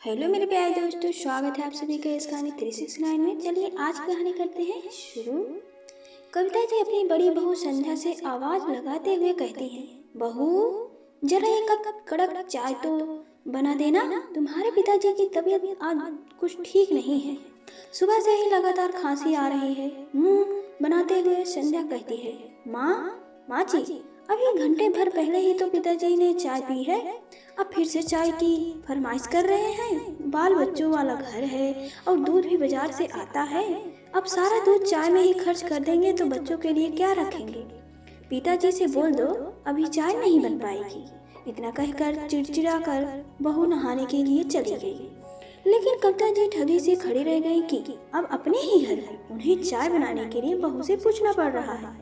Hello मेरे प्यारे दोस्तों, स्वागत है आप सभी का इस कहानी 369 में। चलिए आज कहानी करते हैं शुरू। कविता जी अपनी बड़ी बहू संध्या से आवाज लगाते हुए कहती हैं, बहू जरा एक कप कड़क चाय तो बना देना, तुम्हारे पिताजी की तबीयत आज कुछ ठीक नहीं है। सुबह से ही लगातार खांसी आ रही है। मुंह बनाते हुए संध्या कहती है, माँ जी अभी घंटे भर पहले ही तो पिताजी ने चाय पी है, अब फिर से चाय की फरमाइश कर रहे हैं। बाल बच्चों वाला घर है और दूध भी बाजार से आता है, अब सारा दूध चाय में ही खर्च कर देंगे तो बच्चों के लिए क्या रखेंगे। पिताजी से बोल दो अभी चाय नहीं बन पाएगी। इतना कहकर चिड़चिड़ा कर बहू नहाने के लिए चली गई। लेकिन कविता जी ठगी से खड़ी रह गई कि अब अपने ही घर में उन्हें चाय बनाने के लिए बहू से पूछना पड़ रहा है।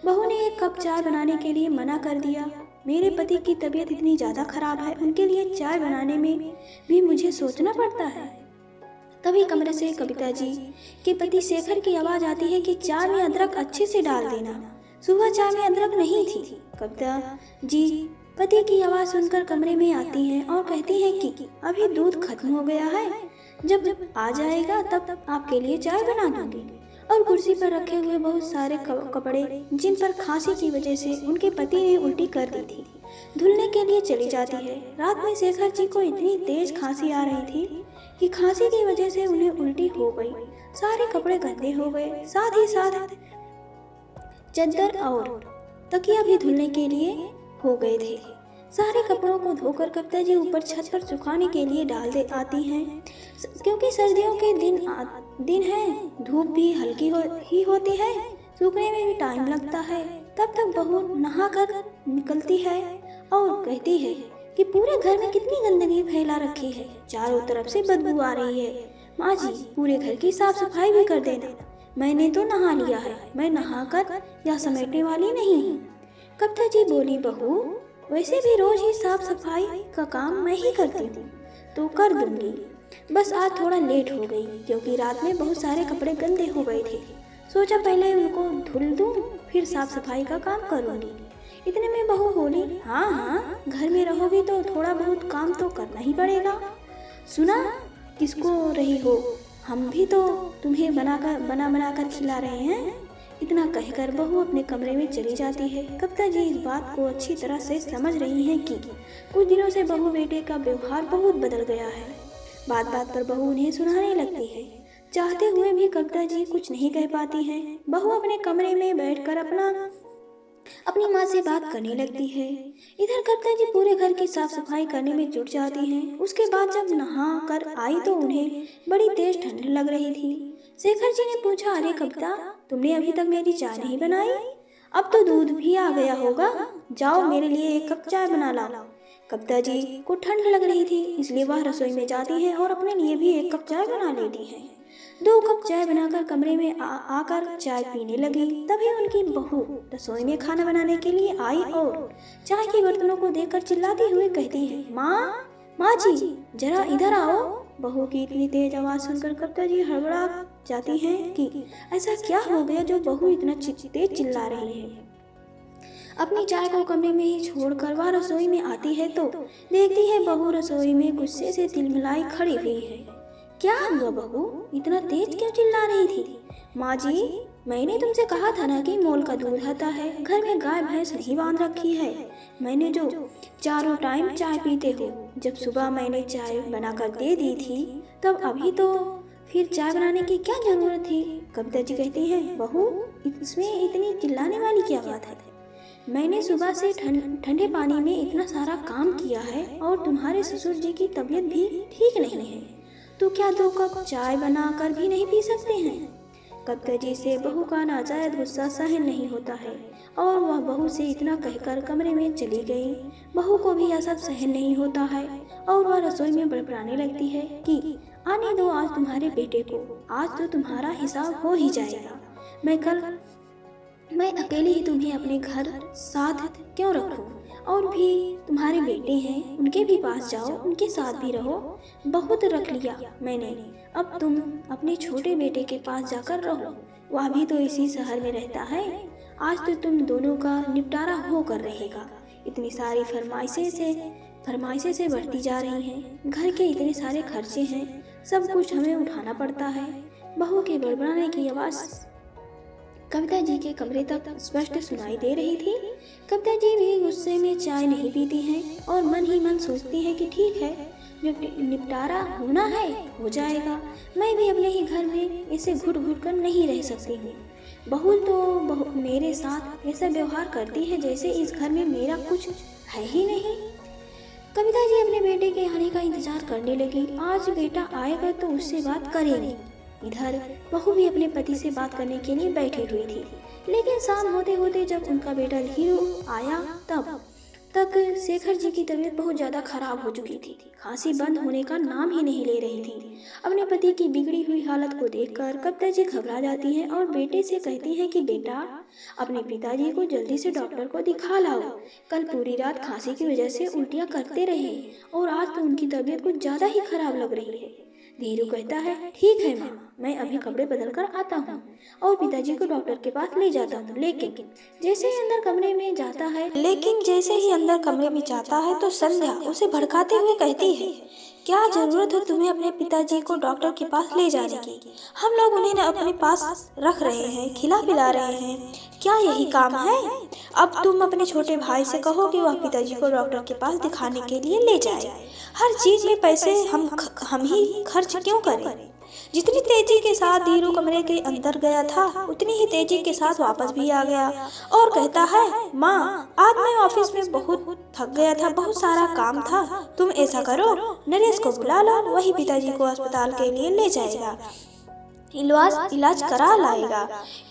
बहू ने एक कप चाय बनाने के लिए मना कर दिया। मेरे पति की तबीयत इतनी ज़्यादा खराब है, उनके लिए चाय बनाने में भी मुझे सोचना पड़ता है। तभी कमरे से कविता जी के पति शेखर की आवाज़ आती है कि चाय में अदरक अच्छे से डाल देना। सुबह चाय में अदरक नहीं थी। कविता जी पति की आवाज़ सुनकर कमरे में आती हैं और कहती हैं कि अभी दूध खत्म हो गया है, जब आ जाएगा तब आपके लिए चाय बना दूंगी। और कुर्सी पर रखे हुए बहुत सारे कपड़े जिन पर खांसी की वजह से उनके पति ने उल्टी कर दी थी, धुलने के लिए चली जाती है। रात में शेखर जी को इतनी तेज खांसी आ रही थी कि खांसी की वजह से उन्हें उल्टी हो गई। सारे कपड़े गंदे हो गए, साथ ही साथ चादर और तकिया भी धुलने के लिए हो गए थे। सारे कपड़ों को धोकर कविता जी ऊपर छत पर सुखाने के लिए डाल दे आती हैं, क्योंकि सर्दियों के दिन है, धूप भी हल्की ही होती है, सूखने में भी टाइम लगता है। तब तक बहू नहा कर निकलती है और कहती है कि पूरे घर में कितनी गंदगी फैला रखी है, चारों तरफ से बदबू आ रही है। माँ जी पूरे घर की साफ सफाई भी कर देना, मैंने तो नहा लिया है, मैं नहाकर या समेटने वाली नहीं हूँ। कविता जी बोली, बहू वैसे भी रोज ही साफ सफाई का काम मैं ही करती हूँ, तो कर दूंगी। बस आज थोड़ा लेट हो गई क्योंकि रात में बहुत सारे कपड़े गंदे हो गए थे, सोचा पहले उनको धुल दूँ फिर साफ सफाई का काम करूँगी। इतने में बहू बोली, हाँ घर में रहोगी तो थोड़ा बहुत काम तो करना ही पड़ेगा। सुना किसको रही हो, हम भी तो तुम्हें बना कर खिला रहे हैं। इतना कहकर बहू अपने कमरे में चली जाती है। कविता जी इस बात को अच्छी तरह से समझ रही हैं कि कुछ दिनों से बहू बेटे का व्यवहार बहुत बदल गया है। बात बात पर बहू उन्हें सुनाने लगती है। चाहते हुए भी कविता जी कुछ नहीं कह पाती हैं। बहू अपने कमरे में बैठकर अपनी माँ से बात करने लगती है। इधर कविता जी पूरे घर की साफ सफाई करने में जुट जाती हैं। उसके बाद जब नहा कर आई तो उन्हें बड़ी तेज ठंड लग रही थी। शेखर जी ने पूछा, अरे कविता तुमने अभी तक मेरी चाय नहीं बनाई? अब तो दूध भी आ गया होगा, जाओ मेरे लिए एक कप चाय बना लाओ। कविता जी को ठंड लग रही थी, इसलिए वह रसोई में जाती हैं और अपने लिए भी एक कप चाय बना लेती हैं। 2 कप चाय बनाकर कमरे में आकर चाय पीने लगी। तभी उनकी बहू रसोई में खाना बनाने के लिए आई और चाय के बर्तनों को देखकर चिल्लाती हुई कहती है, माँ जी जरा इधर आओ। बहू की इतनी तेज आवाज सुनकर कविता जी हड़बड़ा जाती हैं कि ऐसा क्या हो गया जो बहू इतना तेज चिल्ला रही है। अपनी चाय को कमरे में ही छोड़कर वह रसोई में आती है तो देखती है बहू रसोई में गुस्से से तिलमिलाई खड़ी हुई है। क्या हुआ बहू, इतना तेज क्यों चिल्ला रही थी? माँ जी मैंने तुमसे कहा था ना कि मोल का दूध आता है, घर में गाय भैंस नहीं बांध रखी है। मैंने जो चारों टाइम चाय पीते हो, जब सुबह मैंने चाय बनाकर दे दी थी तब अभी तो फिर चाय बनाने की क्या जरूरत थी? कविता जी कहती हैं, बहू इसमें इतनी चिल्लाने वाली क्या बात है? मैंने सुबह से ठंडे पानी में इतना सारा काम किया है और तुम्हारे ससुर जी की तबीयत भी ठीक नहीं है, तो क्या 2 कप चाय बनाकर भी नहीं पी सकते हैं? कविता जी से बहू का नाजायज गुस्सा सहन नहीं होता है और वह बहू से इतना कहकर कमरे में चली गई। बहू को भी यह सब सहन नहीं होता है और वह रसोई में बड़बड़ाने लगती है कि आने दो आज तुम्हारे बेटे को, आज तो तुम्हारा हिसाब हो ही जाएगा। मैं अकेले ही तुम्हें अपने घर साथ क्यों रखूं? और भी तुम्हारे बेटे हैं, उनके भी पास जाओ, उनके साथ भी रहो। बहुत रख लिया मैंने, अब तुम अपने छोटे बेटे के पास जाकर रहो, वह भी तो इसी शहर में रहता है। आज तो तुम दोनों का निपटारा होकर रहेगा। इतनी सारी फरमाइशें से बढ़ती जा रही हैं। घर के इतने सारे खर्चे हैं, सब कुछ हमें उठाना पड़ता है। बहू के बड़बड़ाने की आवाज़ कविता जी के कमरे तक स्पष्ट सुनाई दे रही थी। कविता जी भी गुस्से में चाय नहीं पीती हैं और मन ही मन सोचती है कि ठीक है, जो निपटारा होना है हो जाएगा। मैं भी अपने ही घर में इसे घुट घुट कर नहीं रह सकती हूँ। बहू तो मेरे साथ ऐसा व्यवहार करती है जैसे इस घर में मेरा कुछ है ही नहीं। कविता जी अपने बेटे के आने का इंतजार करने लगी। आज बेटा आएगा तो उससे बात करेंगी। इधर बहू भी अपने पति से बात करने के लिए बैठी हुई थी, लेकिन शाम होते होते जब उनका बेटा धीरू आया तब तक शेखर जी की तबीयत बहुत ज़्यादा खराब हो चुकी थी। खांसी बंद होने का नाम ही नहीं ले रही थी। अपने पति की बिगड़ी हुई हालत को देखकर कविता जी घबरा जाती हैं और बेटे से कहती हैं कि बेटा, अपने पिताजी को जल्दी से डॉक्टर को दिखा लाओ। कल पूरी रात खांसी की वजह से उल्टियाँ करते रहे और आज तो उनकी तबीयत कुछ ज़्यादा ही खराब लग रही है। धीरू कहता है, ठीक है माँ, मैं अभी कपड़े बदल कर आता हूँ और पिताजी को डॉक्टर के पास ले जाता हूँ। लेकिन जैसे ही अंदर कमरे में जाता है तो संध्या उसे भड़काते हुए कहती है, क्या जरूरत है तुम्हें अपने पिताजी को डॉक्टर के पास ले जाने की? हम लोग उन्हें अपने पास रख रहे हैं, खिला पिला रहे हैं, क्या यही काम है? अब तुम अपने छोटे भाई से कहो कि वह पिताजी को डॉक्टर के पास दिखाने के लिए ले जाए। हर चीज में पैसे हम ही खर्च क्यों करें? जितनी तेजी के साथ धीरू कमरे के अंदर गया था, उतनी ही तेजी के साथ वापस भी आ गया और कहता है, माँ, आज मैं ऑफिस में बहुत थक गया था, बहुत सारा काम था। तुम ऐसा करो, नरेश को बुला लो, वही पिताजी को अस्पताल के लिए ले जाएगा, इलाज करा लाएगा।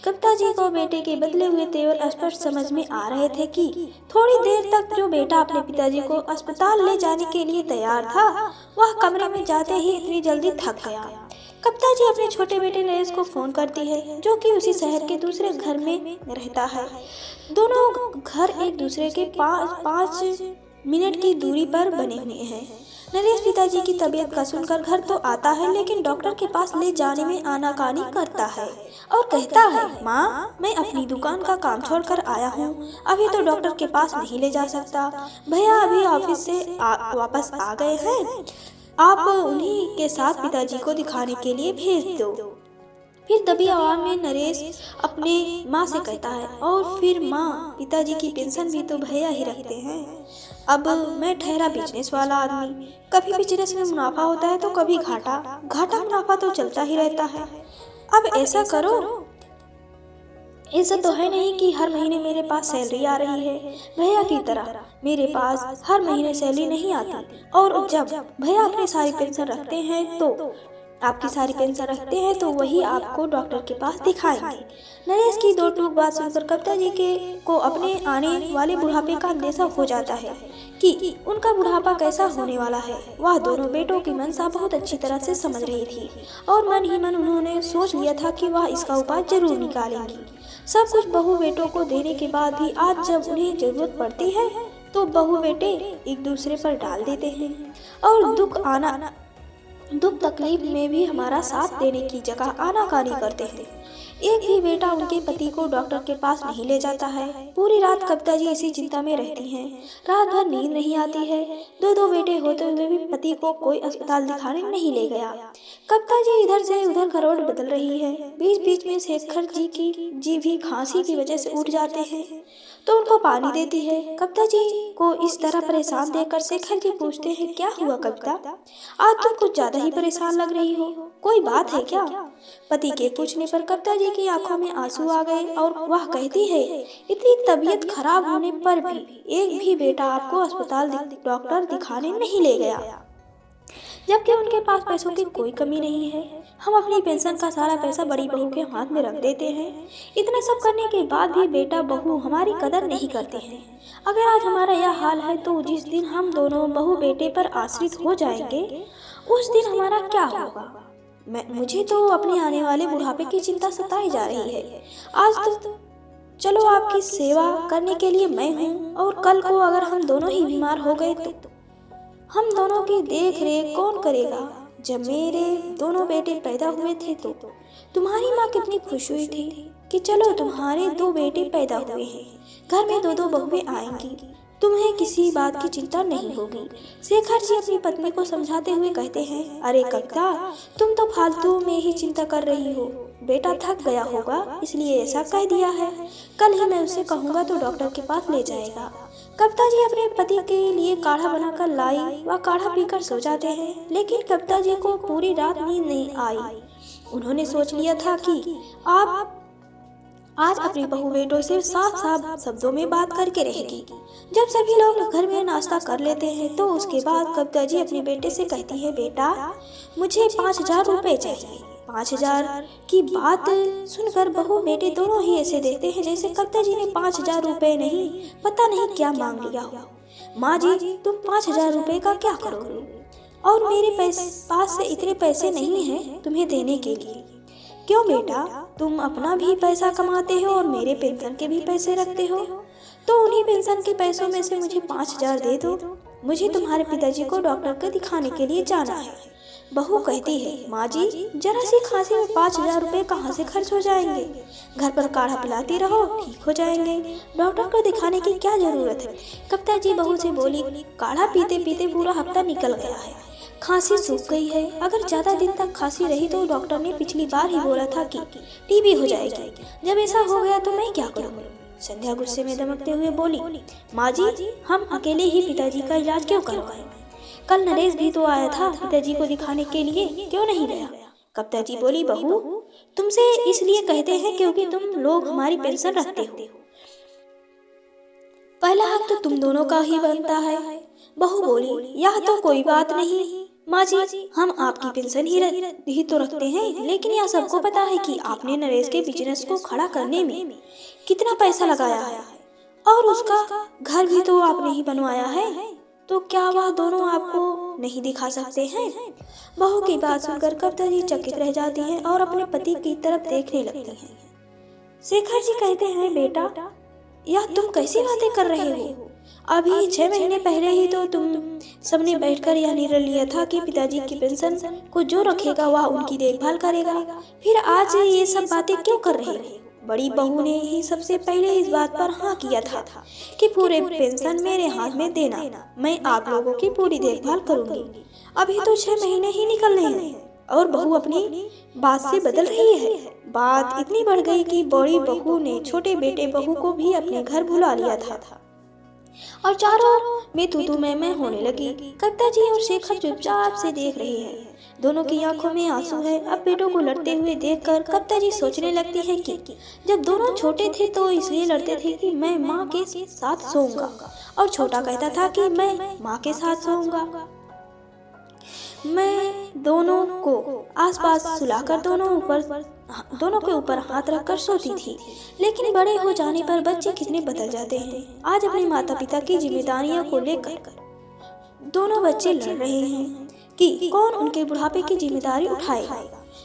कविता जी को बेटे के बदले हुए तेवर स्पष्ट समझ में आ रहे थे कि थोड़ी देर तक जो बेटा अपने पिताजी को अस्पताल ले जाने के लिए तैयार था, वह कमरे में जाते ही इतनी जल्दी थक गया। कविता जी अपने छोटे बेटे नरेश को फोन करती है, जो कि उसी शहर के दूसरे घर में रहता है। दोनों घर एक दूसरे के 5 मिनट की दूरी पर बने हुए हैं। नरेश पिताजी की तबीयत का सुनकर घर तो आता है, लेकिन डॉक्टर के पास ले जाने में आनाकानी करता है और कहता है, माँ, मैं अपनी दुकान का काम छोड़कर आया हूँ, अभी तो डॉक्टर के पास नहीं ले जा सकता। भैया अभी ऑफिस से वापस आ गए हैं, आप उन्हीं के साथ पिताजी को दिखाने के लिए भेज दो। फिर दबी आवाज में नरेश अपने माँ से कहता है, और फिर माँ, पिताजी की पेंशन भी तो भैया ही रखते हैं। अब मैं ठहरा बिजनेस वाला आदमी, कभी बिजनेस में मुनाफा होता है तो कभी घाटा मुनाफा तो चलता ही रहता है। अब ऐसा करो, ऐसा तो है नहीं कि हर महीने मेरे पास सैलरी आ रही है। भैया की तरह मेरे पास हर महीने सैलरी नहीं आती, और जब भैया अपनी सारी पेंशन रखते हैं तो आपकी सारी पेंशन रखते हैं तो वही आपको डॉक्टर के पास दिखाएंगे। नरेश की दो टूक बात सुनकर कविता जी को अपने आने वाले बुढ़ापे का अंदेशा हो जाता है कि उनका बुढ़ापा कैसा होने वाला है। वह दोनों बेटों की मनसा बहुत अच्छी तरह से समझ रही थी और मन ही मन उन्होंने सोच लिया था कि वह इसका उपाय जरूर निकालेंगी। सब कुछ बहू बेटों को देने के बाद भी आज जब उन्हें जरूरत पड़ती है तो बहू बेटे एक दूसरे पर डाल देते हैं और दुख तकलीफ में भी हमारा साथ देने की जगह आनाकानी करते हैं। एक भी बेटा उनके पति को डॉक्टर के पास नहीं ले जाता है। पूरी रात कविता जी इसी चिंता में रहती हैं। रात भर नींद नहीं आती है। दो बेटे होते हुए भी पति को कोई अस्पताल दिखाने नहीं ले गया। कविता जी इधर से उधर करवट बदल रही है। बीच बीच में शेखर जी भी खांसी की वजह से उठ जाते हैं तो उनको पानी देती है। कविता जी को इस तरह परेशान देखकर शेखर जी पूछते हैं, क्या हुआ कविता, आज तुम कुछ ज्यादा ही परेशान लग रही हो, कोई बात है क्या? पति के पूछने पर कविता जी की आंखों में आंसू आ गए और वह कहती है, इतनी तबीयत खराब होने पर भी एक भी बेटा आपको अस्पताल डॉक्टर दिखाने नहीं ले गया, जबकि उनके पास पैसों की कोई कमी नहीं है। हम अपनी पेंशन का सारा पैसा बड़ी बहू के हाथ में रख देते हैं। इतना सब करने के बाद भी बेटा बहू हमारी कदर नहीं करते हैं। अगर आज हमारा यह हाल है तो जिस दिन हम दोनों बहू बेटे पर आश्रित हो जाएंगे उस दिन हमारा क्या होगा? मुझे तो अपने आने वाले बुढ़ापे की चिंता सताई जा रही है। आज तो चलो आपकी सेवा करने के लिए मैं हूँ, और कल को अगर हम दोनों ही बीमार हो गए तो हम दोनों की देख रेख कौन करेगा? जब मेरे दोनों बेटे पैदा हुए थे तो तुम्हारी माँ कितनी खुश हुई थी कि चलो तुम्हारे 2 बेटे पैदा हुए हैं, घर में 2 बहुएं आएंगी। तुम्हें किसी बात की चिंता नहीं होगी। शेखर जी अपनी पत्नी को समझाते हुए कहते हैं, अरे कविता, तुम तो फालतू में ही चिंता कर रही हो। बेटा थक गया होगा इसलिए ऐसा कह दिया है। कल ही मैं उसे कहूँगा तो डॉक्टर के पास ले जाएगा। कविता जी अपने पति के लिए काढ़ा बनाकर लाई। वह काढ़ा पीकर सो जाते हैं, लेकिन कविता जी को पूरी रात नींद नहीं आई। उन्होंने सोच लिया था कि आप आज अपनी बहू बेटों से साफ साफ शब्दों में बात करके रहेगी। जब सभी लोग घर में नाश्ता कर लेते हैं तो उसके बाद कविता जी अपने बेटे से कहती है, बेटा मुझे 5,000 रुपए चाहिए। 5,000 की बात सुनकर बहू बेटे दोनों ही ऐसे देखते हैं जैसे कविता जी ने 5,000 रुपए नहीं, पता नहीं क्या मांग लिया हो। माँ जी, तुम 5,000 रुपए का क्या करोगे? और मेरे पास से इतने पैसे नहीं हैं तुम्हें देने के लिए। क्यों बेटा, तुम अपना भी पैसा कमाते हो और मेरे पेंशन के भी पैसे रखते हो, तो उन्हीं पेंशन के पैसों में से मुझे 5,000 दे दो। मुझे तुम्हारे पिताजी को डॉक्टर को दिखाने के लिए जाना है। बहू कहती है, माँ जी, जरा सी खांसी में 5,000 रुपए कहाँ से खर्च हो जाएंगे? घर पर काढ़ा पिलाती रहो, ठीक हो जाएंगे। डॉक्टर को दिखाने की क्या जरूरत है? कविता जी बहू से बोली, काढ़ा पीते पीते पूरा हफ्ता निकल गया है, खांसी सूख गई है। अगर ज्यादा दिन तक खांसी रही तो डॉक्टर ने पिछली बार ही बोला था कि टीबी हो जाएगी। जब ऐसा हो गया तो मैं क्या करूँ? संध्या गुस्से में दमकते हुए बोली, माँ जी, हम अकेले ही पिताजी का इलाज क्यों करवाएं? कल नरेश भी तो आया था पिताजी को दिखाने के लिए, क्यों नहीं गया? कविता जी बोली, बहू तुमसे इसलिए कहते हैं क्योंकि तुम लोग हमारी पेंशन रखते हो। पहला हक तो तुम दोनों का ही बनता है। बहू बोली, यह तो कोई बात नहीं माँ जी, हम आपकी पेंशन ही तो रखते हैं, लेकिन यह सबको पता है कि आपने नरेश के बिजनेस को खड़ा करने में कितना पैसा लगाया है और उसका घर भी तो आपने ही बनवाया है, तो क्या वह दोनों आपको नहीं दिखा सकते हैं? बहू की बात सुनकर कविता जी चकित रह जाती हैं और अपने पति की तरफ देखने लगती हैं। शेखर जी कहते हैं, बेटा यह तुम कैसी बातें कर रहे हो? अभी 6 महीने पहले ही तो तुम सबने बैठकर यह निर्णय लिया था कि पिताजी की पेंशन को जो रखेगा वह उनकी देखभाल करेगा। फिर आज ये सब बातें क्यों कर रहे हो? बड़ी बहू ने ही सबसे पहले इस बात पर हाँ किया था कि पूरे पेंशन मेरे हाथ में देना, मैं आप लोगों की पूरी देखभाल करूंगी। अभी तो 6 महीने ही निकलने हैं और बहू अपनी बात से बदल रही है। बात इतनी बढ़ गई कि बड़ी बहू ने छोटे बेटे बहू को भी अपने घर बुला लिया था और चारों में तू मैं होने लगी। कविता जी और शेखर चुपचाप से देख रहे हैं। दोनों की आंखों में आंसू है। अब बेटों को लड़ते हुए देखकर कविता जी सोचने लगती है कि जब दोनों छोटे थे तो इसलिए लड़ते थे कि मैं माँ के साथ सोऊंगा और छोटा कहता था कि मैं माँ के साथ सोऊंगा। मैं दोनों को आसपास सुलाकर दोनों के ऊपर हाथ रखकर सोती थी। लेकिन बड़े हो जाने पर बच्चे कितने बदल जाते हैं। आज अपने माता पिता की जिम्मेदारियों को लेकर दोनों बच्चे लड़ रहे हैं कि कौन उनके बुढ़ापे की जिम्मेदारी उठाएगा।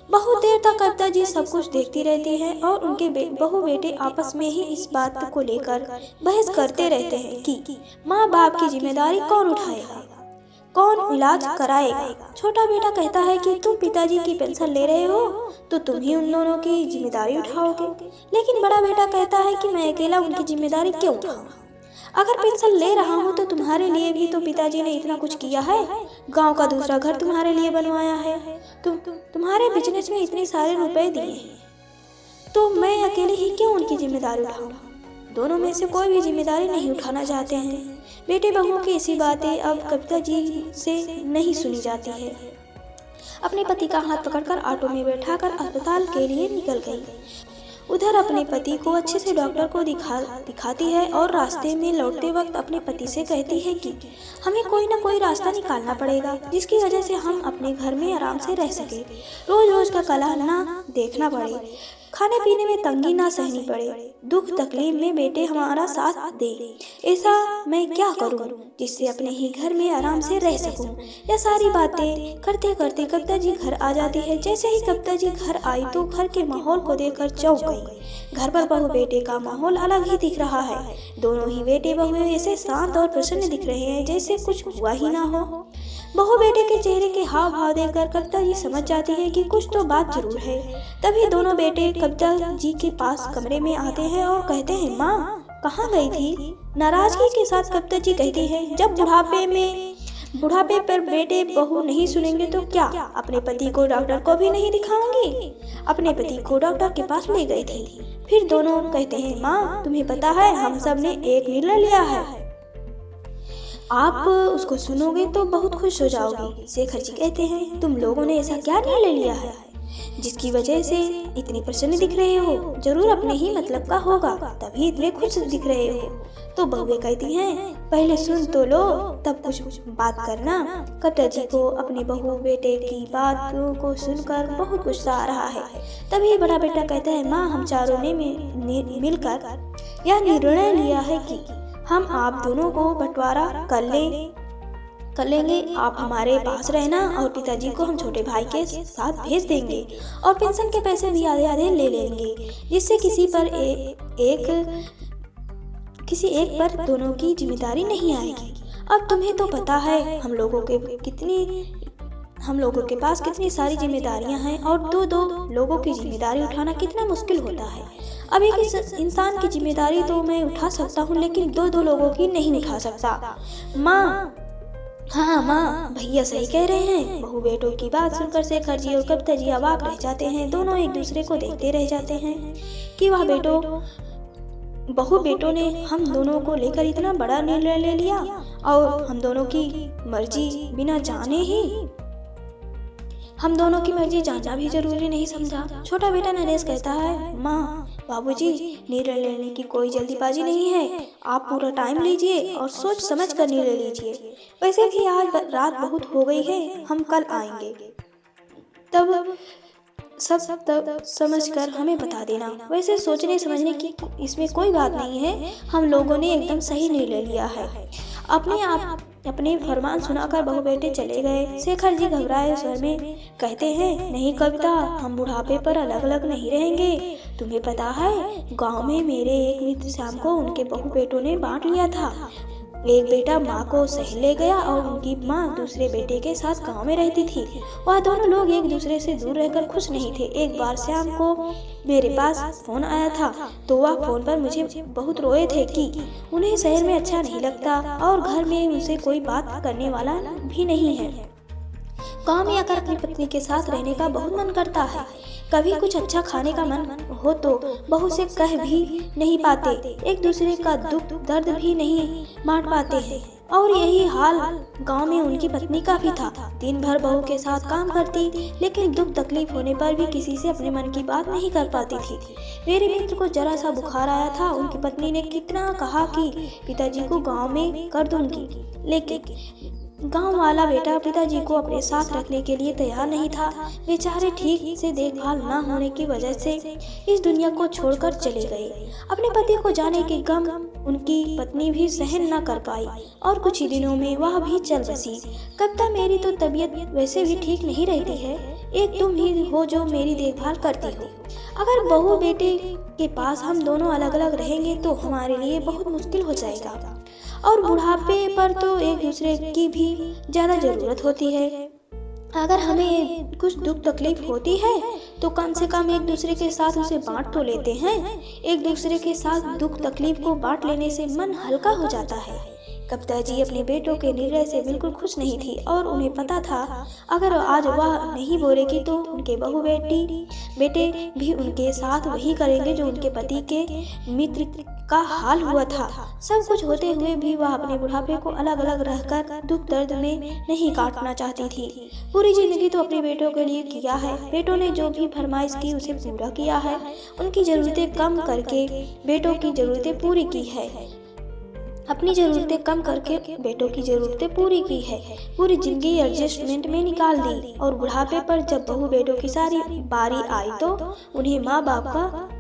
बहुत देर तक कविता जी सब कुछ देखती रहती हैं और उनके बहू बेटे आपस में ही इस बात को लेकर बहस करते रहते हैं कि माँ बाप की जिम्मेदारी कौन उठाएगा, कौन इलाज कराएगा। छोटा बेटा कहता है कि तुम पिताजी की पेंशन ले रहे हो तो तुम ही उन दोनों की जिम्मेदारी उठाओगे, लेकिन बड़ा बेटा कहता है कि मैं अकेला उनकी जिम्मेदारी क्यों उठाऊं? अगर पेंशन ले रहा हूँ तो तुम्हारे लिए भी तो पिताजी ने इतना कुछ किया है। गांव का दूसरा घर तुम्हारे लिए बनवाया है, तुम्हारे बिजनेस में इतने सारे रुपए दिए हैं, तो मैं अकेले ही क्यों उनकी जिम्मेदारी उठाऊं? दोनों में से कोई भी जिम्मेदारी नहीं उठाना चाहते हैं। बेटे बहुओं की ऐसी बातें अब कविता जी से नहीं सुनी जाती है। अपने पति का हाथ पकड़कर ऑटो में बैठाकर अस्पताल के लिए निकल गई। उधर अपने पति को अच्छे से डॉक्टर को दिखाती है और रास्ते में लौटते वक्त अपने पति से कहती है कि हमें कोई ना कोई रास्ता निकालना पड़ेगा जिसकी वजह से हम अपने घर में आराम से रह सके, रोज रोज का कलह ना देखना पड़े, खाने पीने में तंगी ना सहनी पड़े, दुख तकलीफ में बेटे हमारा साथ दे। ऐसा मैं क्या करूं जिससे अपने ही घर में आराम से रह सकूं। यह सारी बातें करते करते कविता जी घर आ जाती है। जैसे ही कविता जी घर आई तो घर के माहौल को देखकर चौंक गई। घर पर बहू बेटे का माहौल अलग ही दिख रहा है। दोनों ही बेटे बहू ऐसे शांत और प्रसन्न दिख रहे हैं जैसे कुछ हुआ ही ना हो। बहू बेटे के चेहरे के हाव भाव देखकर कविता जी समझ जाती है कि कुछ तो बात जरूर है। तभी दोनों बेटे कविता जी के पास कमरे में आते हैं और कहते हैं, माँ कहाँ गई थी? नाराजगी के साथ कविता जी कहती है, जब बुढ़ापे पर बेटे बहू नहीं सुनेंगे तो क्या? अपने पति को डॉक्टर को भी नहीं दिखाऊंगी। अपने पति को डॉक्टर के पास ले गई थी। फिर दोनों कहते हैं, माँ तुम्हें पता है हम सब ने एक निर्णय लिया है, आप उसको सुनोगे तो बहुत खुश हो जाओगी। शेखर जी कहते हैं, तुम लोगों ने ऐसा क्या निर्णय लिया है जिसकी वजह से इतने प्रसन्न दिख रहे हो? जरूर अपने ही मतलब का होगा, तभी इतने खुश दिख रहे हो। तो बहुएं कहती हैं, पहले सुन तो लो तब कुछ बात करना। कविता जी को अपने बहू बेटे की बातों को सुनकर बहुत गुस्सा आ रहा है। तभी बड़ा बेटा कहता है, माँ हम चारों ने मिलकर यह निर्णय लिया है कि हम आप दोनों को बंटवारा कर लेंगे। आप हमारे पास रहना और पिताजी को हम छोटे भाई के साथ भेज देंगे और पेंशन के पैसे भी आधे आधे ले लेंगे, जिससे किसी एक पर दोनों की जिम्मेदारी नहीं आएगी। अब तुम्हें तो पता है हम लोगों के पास कितनी सारी जिम्मेदारियां हैं और दो लोगों की जिम्मेदारी उठाना कितना मुश्किल होता है। अब एक इंसान की जिम्मेदारी तो मैं उठा सकता हूँ, लेकिन दो लोगों की नहीं उठा सकता। माँ, हाँ माँ, भैया सही कह रहे हैं। बहू बेटों की बात सुनकर शेखर जी और कविता जी अवाक रह जाते हैं। दोनों एक दूसरे को देखते रह जाते हैं कि बहू बेटों ने हम दोनों को लेकर इतना बड़ा निर्णय ले लिया और हम दोनों की मर्जी जानना भी जरूरी नहीं समझा। छोटा बेटा नरेश कहता है, माँ बाबूजी निर्णय लेने की कोई जल्दीबाजी नहीं है, आप पूरा टाइम लीजिए और सोच समझ कर निर्णय लीजिए। वैसे भी आज रात बहुत हो गई है, हम कल आएंगे, तब सब समझ कर हमें बता देना। वैसे सोचने समझने की इसमें कोई बात नहीं है, हम लोगों ने एकदम सही निर्णय लिया है। अपने फरमान सुनाकर बहू बेटे चले गए। शेखर जी घबराए स्वर में कहते हैं, नहीं कविता, हम बुढ़ापे पर अलग अलग नहीं रहेंगे। तुम्हें पता है गांव में मेरे एक मित्र श्याम को उनके बहू बेटों ने बांट लिया था। एक बेटा माँ को सह ले गया और उनकी माँ दूसरे बेटे के साथ गांव में रहती थी। वह दोनों लोग एक दूसरे से दूर रहकर खुश नहीं थे। एक बार श्याम को मेरे पास फोन आया था तो वह फोन पर मुझे बहुत रोए थे कि उन्हें शहर में अच्छा नहीं लगता और घर में उनसे कोई बात करने वाला भी नहीं है। गांव में आकर अपनी पत्नी के साथ रहने का बहुत मन करता है। कभी कुछ अच्छा खाने का मन हो तो बहू से कह भी नहीं पाते, एक दूसरे का दुख दर्द भी नहीं बांट पाते हैं। और यही हाल गांव में उनकी पत्नी का भी था। दिन भर बहू के साथ काम करती, लेकिन दुख तकलीफ होने पर भी किसी से अपने मन की बात नहीं कर पाती थी। मेरे मित्र को जरा सा बुखार आया था, उनकी पत्नी ने कितना कहा कि पिताजी को गांव में कर दूंगी, लेकिन गांव वाला बेटा पिताजी को अपने साथ रखने के लिए तैयार नहीं था। बेचारे ठीक से देखभाल न होने की वजह से इस दुनिया को छोड़कर चले गए। अपने पति को जाने के गम उनकी पत्नी भी सहन न कर पाई और कुछ ही दिनों में वह भी चल बसी। कविता, मेरी तो तबीयत वैसे भी ठीक नहीं रहती है, एक तुम ही हो जो मेरी देखभाल करती हो। अगर बहू बेटे के पास हम दोनों अलग अलग रहेंगे तो हमारे लिए बहुत मुश्किल हो जाएगा और बुढ़ापे पर तो एक दूसरे की भी ज़्यादा ज़रूरत होती है। अगर हमें कुछ दुख तकलीफ होती है तो कम से कम एक दूसरे के साथ उसे बांट तो लेते हैं। एक दूसरे के साथ दुख तकलीफ को बांट लेने से मन हल्का हो जाता है। कविता जी अपने बेटों के निर्णय से बिल्कुल खुश नहीं थी और उन्हें पता था अगर आज वह नहीं बोलेगी तो उनके बहू बेटे भी उनके साथ वही करेंगे जो उनके पति के मित्र का हाल हुआ था। सब कुछ होते हुए भी वह अपने बुढ़ापे को अलग अलग रहकर दुख दर्द में नहीं काटना चाहती थी। पूरी जिंदगी तो अपने बेटों के लिए किया है, बेटों ने जो भी फरमाइश की उसे पूरा किया है, उनकी ज़रूरतें कम करके बेटों की ज़रूरतें पूरी की है, अपनी ज़रूरतें कम करके बेटों की ज़रूरतें पूरी की है। पूरी जिंदगी एडजस्टमेंट में निकाल दी और बुढ़ापे पर जब बहू बेटों की सारी बारी आई तो उन्हें माँ बाप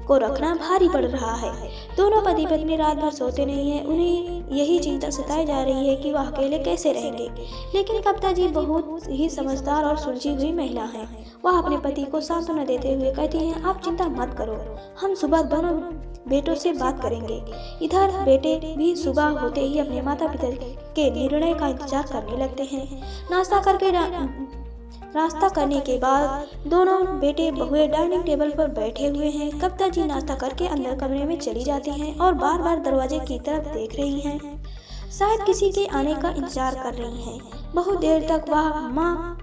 को रखना भारी पड़ रहा है। दोनों पति पत्नी रात भर सोते नहीं हैं। उन्हें यही चिंता सताई जा रही है कि वह अकेले कैसे रहेंगे। लेकिन कविता जी बहुत ही समझदार और सुलझी हुई महिला हैं। वह अपने पति को सांत्वना देते हुए कहती हैं, आप चिंता मत करो, हम सुबह दोनों बेटों से बात करेंगे। इधर बेटे भी सुबह होते ही अपने माता पिता के निर्णय का इंतजार करने लगते हैं। नाश्ता करके नाश्ता करने के बाद दोनों बेटे बहुए डाइनिंग टेबल पर बैठे हुए हैं। कविता जी नाश्ता करके अंदर कमरे में चली जाती हैं और बार बार दरवाजे की तरफ देख रही हैं, शायद किसी के आने का इंतजार कर रही हैं। बहुत देर तक वह माँ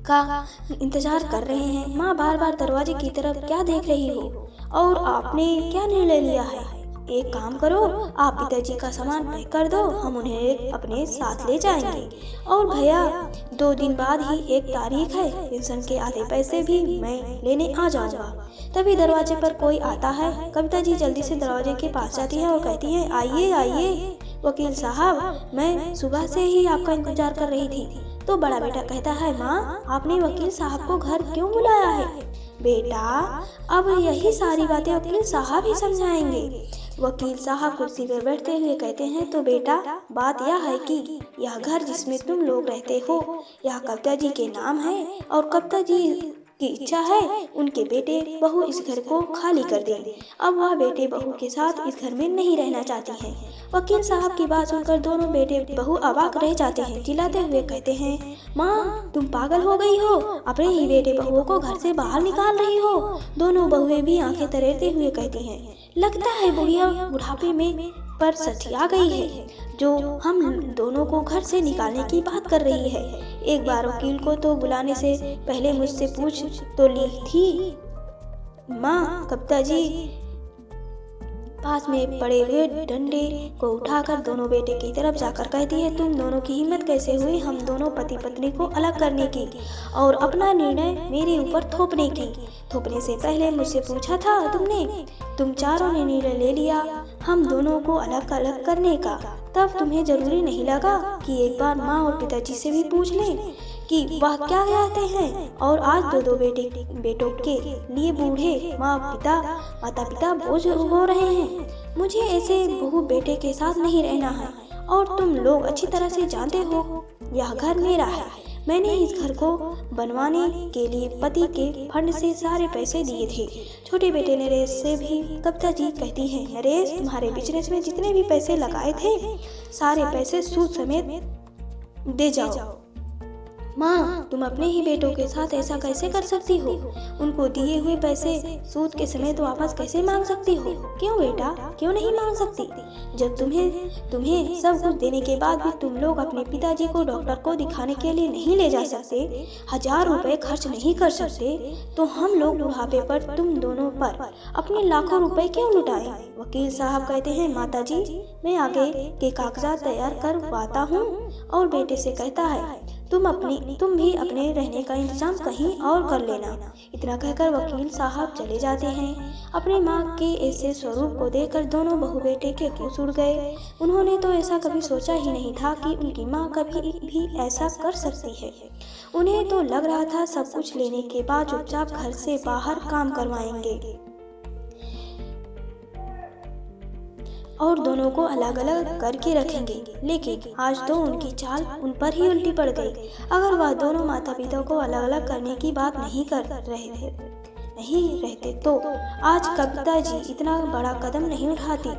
का इंतजार कर रहे हैं। माँ बार बार दरवाजे की तरफ क्या देख रही हो और आपने क्या निर्णय लिया है? एक काम करो, आप पिताजी का सामान पैक कर दो, हम उन्हें अपने साथ ले जाएंगे। और भैया 2 दिन बाद ही एक तारीख है, पेंशन के आधे पैसे भी मैं लेने आ जाऊंगा। तभी दरवाजे पर कोई आता है। कविता जी जल्दी से दरवाजे के पास जाती है और कहती है, आइए आइए वकील साहब, मैं सुबह से ही आपका इंतजार कर रही थी। तो बड़ा बेटा कहता है, माँ आपने वकील साहब को घर क्यों बुलाया है? बेटा अब यही सारी बातें वकील साहब ही समझाएंगे। वकील साहब कुर्सी पर बैठते हुए कहते हैं, तो बेटा बात यह है कि यह घर जिसमें तुम लोग रहते हो यह कविता जी के नाम है और कविता जी की इच्छा है उनके बेटे बहू इस घर को खाली कर दें। अब वह बेटे बहू के साथ इस घर में नहीं रहना चाहती हैं। वकील साहब की बात सुनकर दोनों बेटे बहू अवाक रह जाते हैं। चिल्लाते हुए कहते हैं, माँ तुम पागल हो गई हो, अपने ही बेटे बहुओं को घर से बाहर निकाल रही हो। दोनों बहुएं भी आंखें तरेरते हुए कहती हैं, लगता है बुढ़िया बुढ़ापे में पर सठिया गई है, जो हम दोनों को घर से निकालने की बात कर रही है। एक बार वकील को तो बुलाने से पहले मुझसे पूछ तो ली थी। माँ कविता जी पास में पड़े हुए डंडे को उठाकर दोनों बेटे की तरफ जाकर कहती है, तुम दोनों की हिम्मत कैसे हुई हम दोनों पति पत्नी को अलग करने की और अपना निर्णय मेरे ऊपर थोपने की? थोपने से पहले मुझसे पूछा था तुमने? तुम चारों ने निर्णय ले लिया हम दोनों को अलग अलग करने का। तब तुम्हें जरूरी नहीं लगा कि एक बार माँ और पिताजी से भी पूछ लें कि वह क्या कहते हैं? और आज दो बेटों के लिए बूढ़े माता पिता बोझ हो रहे हैं। मुझे ऐसे बहू बेटे के साथ नहीं रहना है और तुम लोग अच्छी तरह से जानते हो यह घर मेरा है। मैंने इस घर को बनवाने के लिए पति के फंड से सारे पैसे दिए थे। छोटे बेटे नरेश से भी कविता जी कहती हैं, नरेश तुम्हारे बिजनेस में जितने भी पैसे लगाए थे सारे पैसे सूद समेत दे जाओ। माँ तुम अपने ही बेटों के साथ ऐसा कैसे कर सकती हो? उनको दिए हुए पैसे सूद के समेत वापस कैसे मांग सकती हो? क्यों बेटा क्यों नहीं मांग सकती? जब तुम्हें सब कुछ देने के बाद भी तुम लोग अपने पिताजी को डॉक्टर को दिखाने के लिए नहीं ले जा सकते, 1000 रुपए खर्च नहीं कर सकते, तो हम लोग बुढ़ापे पर तुम दोनों पर अपने लाखों रुपए क्यों लुटाएं? वकील साहब कहते हैं, माता जी मैं आगे के कागजात तैयार करवाता हूँ। और बेटे से कहता है, तुम भी अपने रहने का इंतजाम कहीं और कर लेना। इतना कहकर वकील साहब चले जाते हैं। अपनी माँ के ऐसे स्वरूप को देखकर दोनों बहू बेटे के होश उड़ गए। उन्होंने तो ऐसा कभी सोचा ही नहीं था कि उनकी माँ कभी भी ऐसा कर सकती है। उन्हें तो लग रहा था सब कुछ लेने के बाद चुपचाप घर से बाहर काम करवाएंगे और दोनों को अलग अलग करके रखेंगे, लेकिन आज तो उनकी चाल उन पर ही उल्टी पड़ गई। अगर वह दोनों माता पिता को अलग अलग करने की बात नहीं रहते तो आज कविता जी इतना बड़ा कदम नहीं उठाती।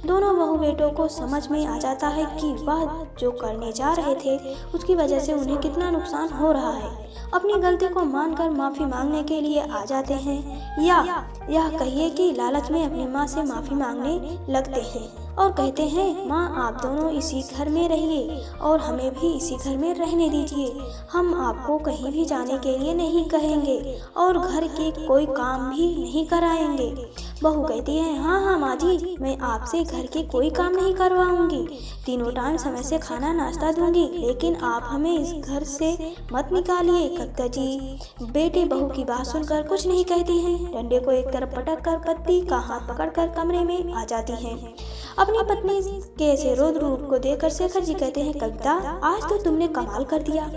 दोनों बहू बेटों को समझ में आ जाता है कि वह जो करने जा रहे थे उसकी वजह से उन्हें कितना नुकसान हो रहा है। अपनी गलती को मानकर माफ़ी मांगने के लिए आ जाते हैं या यह कहिए कि लालच में अपनी माँ से माफ़ी मांगने लगते हैं और कहते हैं, माँ आप दोनों इसी घर में रहिए और हमें भी इसी घर में रहने दीजिए। हम आपको कहीं भी जाने के लिए नहीं कहेंगे और घर के कोई काम भी नहीं कराएंगे। बहू कहती है, हाँ माँ जी मैं आपसे घर के कोई काम नहीं करवाऊंगी, तीनों टाइम समय से खाना नाश्ता दूंगी, लेकिन आप हमें इस घर से मत निकालिए। कविता जी बेटे बहू की बात सुनकर कुछ नहीं कहती हैं। डंडे को एक तरफ पटक कर पति का हाथ पकड़कर कमरे में आ जाती हैं। अपनी पत्नी के ऐसे रौद्र रूप को देखकर शेखर जी कहते हैं, कविता आज तो तुमने कमाल कर दिया।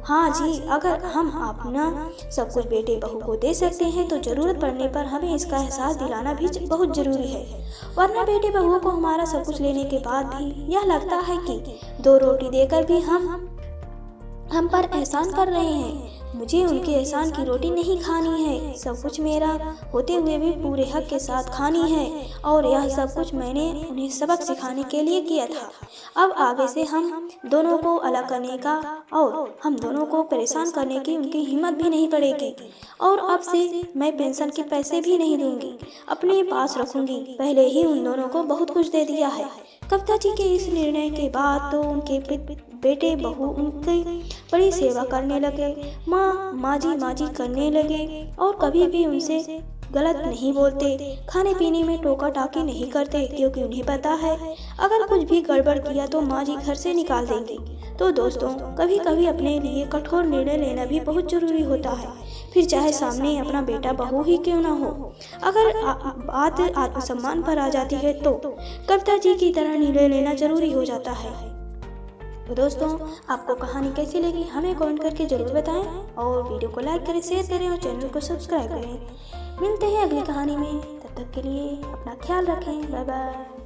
हाँ जी, अगर हम अपना सब कुछ बेटे बहू को दे सकते हैं तो जरूरत पड़ने पर हमें इसका एहसास दिलाना भी बहुत जरूरी है, वरना बेटे बहू को हमारा सब कुछ लेने के बाद भी यह लगता है कि 2 रोटी देकर भी हम पर एहसान कर रहे हैं। मुझे उनके एहसान की रोटी नहीं खानी है। सब कुछ मेरा होते हुए भी पूरे हक के साथ खानी है, और यह सब कुछ मैंने उन्हें सबक सिखाने के लिए किया था। अब आगे से हम दोनों को अलग करने का और हम दोनों को परेशान करने की उनकी हिम्मत भी नहीं पड़ेगी। और अब से मैं पेंशन के पैसे भी नहीं दूंगी, अपने पास रखूंगी। पहले ही उन दोनों को बहुत कुछ दे दिया है। कविता जी के इस निर्णय के बाद तो उनके बेटे बहू उनकी बड़ी सेवा करने लगे। माँ जी करने लगे, और कभी भी उनसे गलत नहीं बोलते। खाने पीने में टोका टाकी नहीं करते, क्योंकि उन्हें पता है अगर कुछ भी गड़बड़ किया तो माँ जी घर से निकाल देंगी। तो दोस्तों, कभी कभी अपने लिए कठोर निर्णय लेना भी बहुत जरूरी होता है, फिर चाहे सामने अपना बेटा बहू ही क्यों ना हो। अगर बात आत्मसम्मान पर आ जाती है तो कविता जी की तरह निर्णय लेना जरूरी हो जाता है। तो दोस्तों, आपको कहानी कैसी लगी हमें कमेंट करके जरूर बताएं, और वीडियो को लाइक करें, शेयर करें और चैनल को सब्सक्राइब करें। मिलते हैं अगली कहानी में, तब तक के लिए अपना ख्याल रखें। Bye bye.